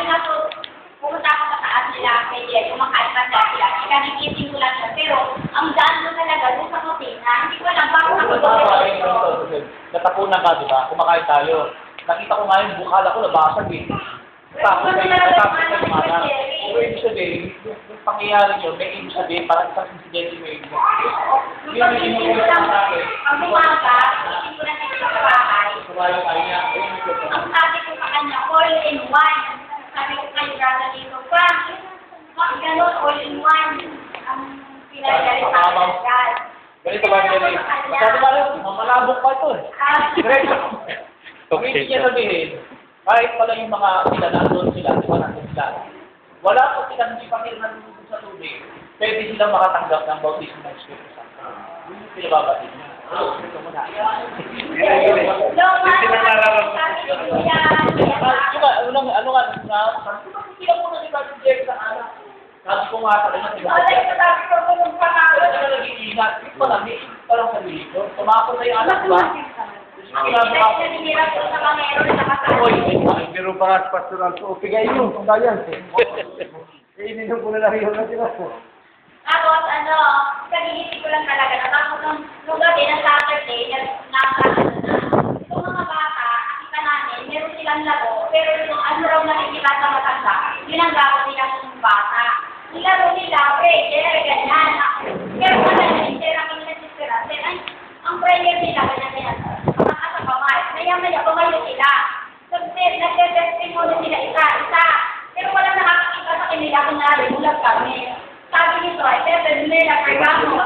Sabi nga po, pumunta ako sa taas nila, kay Jay, kumakain pa sila. Ikagigising ko lang siya. Pero, ang daan ko talaga doon sa kusina, hindi ko alam bakit ako doon dito. Natapunan ka, di ba? Kumakain tayo. Nakita ko nga yung bukal ako, nabasag eh. Tapos kayo mga. Kung ibig sabihin, yung pangyayari nyo, may ibig sabihin, parang isang incident may ibig sabihin. Yun yung inuulit sa akin. Ang bumaga, isip ko lang dito sa bahay. Sumayo tayo niya. Ang sabi ko sa kanya, all in one. Sabi ko kayo gata dito pa. Ganon, all in one. Ang pinagalit sa akin. Ganito ba yan? Sabi ka rin, mamalabok pa ito eh. Diretso. Kung hindi niya sabihin, kahit pala yung mga sila nandun sila, di ba nandun sila, wala pa silang hindi pa sila nandun sa tubig, pwede silang makatanggap ng bautismo ng Espiritu Santo. Yun yung pinababatid niya. Ito muna. Ano nga, sila muna si Pastor Jerry sa anak. Sabi ko nga sa kanya, Sabi ko kung pangalan. wala na nag-iingat. Ito pa lang, may parang sa dito. Tumako na yung anak ba? Pero pa nga sa pastoral ko, pigay nyo, kung bayan. Ininom ko na lang yun na sila. Tapos, kagigising ko lang talaga. Tapos, nung gabi ng Saturday, yung mga bata, nakita namin, meron silang laro, pero yung ano raw nakikita sa matanda, yun ang gawin nila ng bata. Nilaro nila, prayer, ganyan. Pero wala na, hindi lang kami nasisira. Ang prayer nila, ganyan. Maya-maya, pumayo sila. Nag-testimony sila isa-isa. Pero walang nakakakita sa kanila kung naribulag kami. Sabi nito, ay, pero nila, pergamo.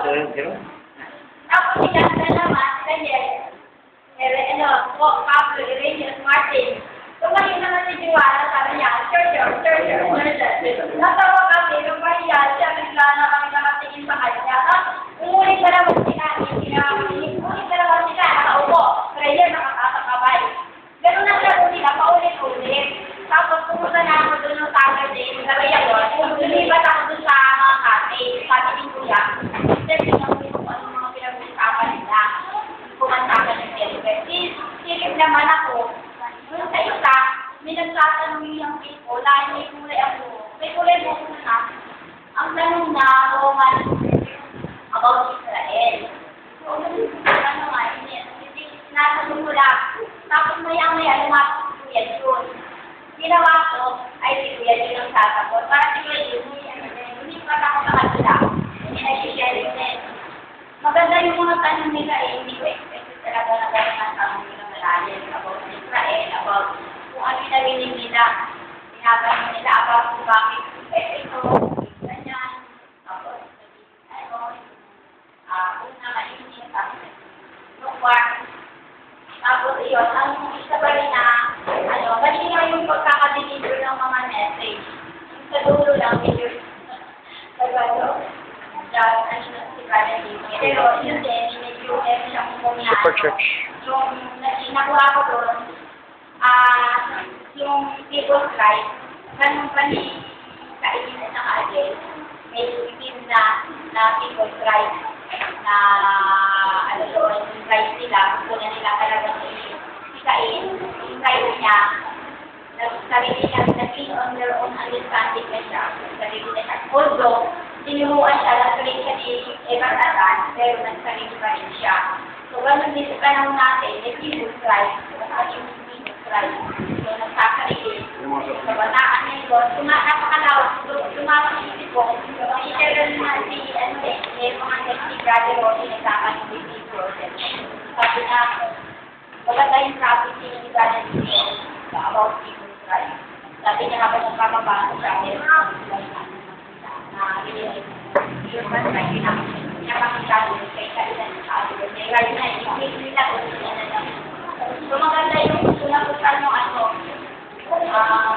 Tapos sila na naman, Daniel, Pablo, Irenius, Martin. Tumayo naman si Juana, sabi niya, Church. Natawa kami, nung mahiya siya, bigla na kami nakatingin sa kanya. Umulit na naman sila, nakaupo. Prayer, nakakatakabay. Ganun na siya sila, paulit-ulit. Tapos pumunta na ako doon ng Saturday, nalayan doon. Lumibat ako doon sa mga kate, sabi ni Kuya. Then, pinakuli ko ano mga pinag-usapan nila. Pumantakan ng Delaware. Silip naman ako. Doon sa isa, may nagtatanong yung people, dahil may kulay ako. May kulay mo na. Ang tanong na, Roman, about Israel. So, ano nga, nasa sumula. Tapos maya-maya, lumapit si Kuya Jun. Ginawa ko, ay si Kuya Jun ang sasagot. Para si Kuya Jun, hindi pa ako sa kanila. Hindi nag-sharing din. Maganda yung mga tanong nila eh. Hindi ko expected talaga na gano'n ang tanong nila malalim. About Israel, about kung ano yung narinig nila. Sinabanong nila about kung bakit ito, ganyan. Tapos, una mainit ako. Tapos yun, ang isa pa rin na, mali nga yung pagkakadeliver ng mga message. Yung sa dulo lang, medyo, si Brother Lee. Pero yun din, medyo, siyang kumina. Super Church. Yung nakuha ko doon, yung people's right, ganun pa ni kaibigan ng Adel, may team na people's right. Na doon, yung right nila, gusto na nila talagang isikain, yung right niya, sarili niya, nag-in on their own understanding na siya, sarili na siya. Although, sinuruan siya, nag-sarili siya ni Evan Aran, pero nag-sarili pa rin siya. So, ganun din sa panahon natin, may people's right, yung people's right. So, nagsasarili. Sa bataan niya yun, napakalawak, lumawak yung isip ko, i-share na si mga si Brother Rosie nagkakan ng baby process. Sabi na, maganda yung prophecy ni Brother Rosie about people's rights. Sabi niya habang nagpapabasa sa akin, na human rights na pinapakita ko kay kailan sa atin. May right na, hindi nila ko so maganda yung sulaputan ng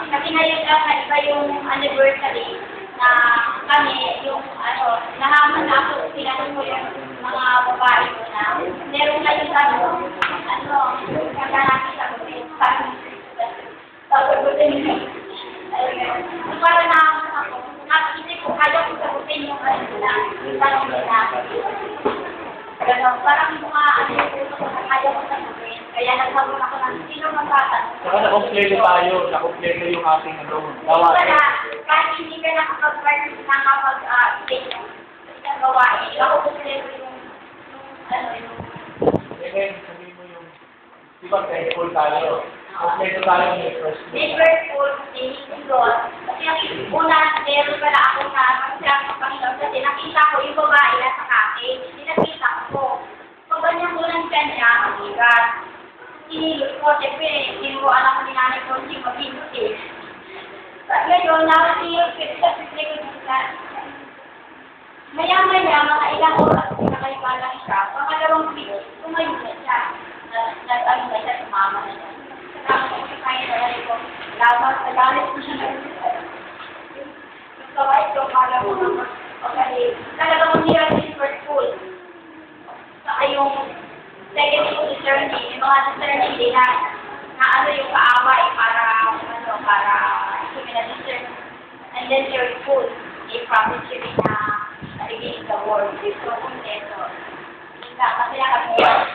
kasi ngayon lang na iba yung anniversary na kami, yung nahaman na ako, tinanong ko yung mga babae ko na meron na yung natin sa mga tapos din para na ako, nakikita ko kaya ko sagutin yung tanong nila. Parang mga kaya ko sagutin, kaya nagsagot ako ng sino magtatanong. Saka na-kompleto tayo, na-kompleto yung ating ano. Hindi ka na, kahit hindi ka nakapag-take ng gawain, ako kumpleto yung Then, sabihin mo yung, di ba, thankful tayo. Kompleto tayo yung first day. Liverpool, hindi doon. Kasi ang una, meron pala ako na masarap ng Panginoon kasi nakita ko yung babae na sa kakin. Nakita ko. Pag ganyan ko lang siya niya, ang ikat. Sinilot ko, siyempre, sinuruan ako ni nanay ko, hindi mabinot eh. Ngayon, nakasinilot ko sa pipili ko sa maya-maya, mga ilang oras ko na kayo lang siya. Pangalawang week, tumayo na siya. Nag-ano na siya, sumama na siya. Tapos kaya na rin ko, laban ko siya na yung kawai ko, para ko naman. Okay, talagang nila si Liverpool. Saka yung second school journey, yung mga journey nila, na ano yung kaaway para suminadiscern. And then your school, they promise you na narinig the word. So, kung ito, kasi nakapagod.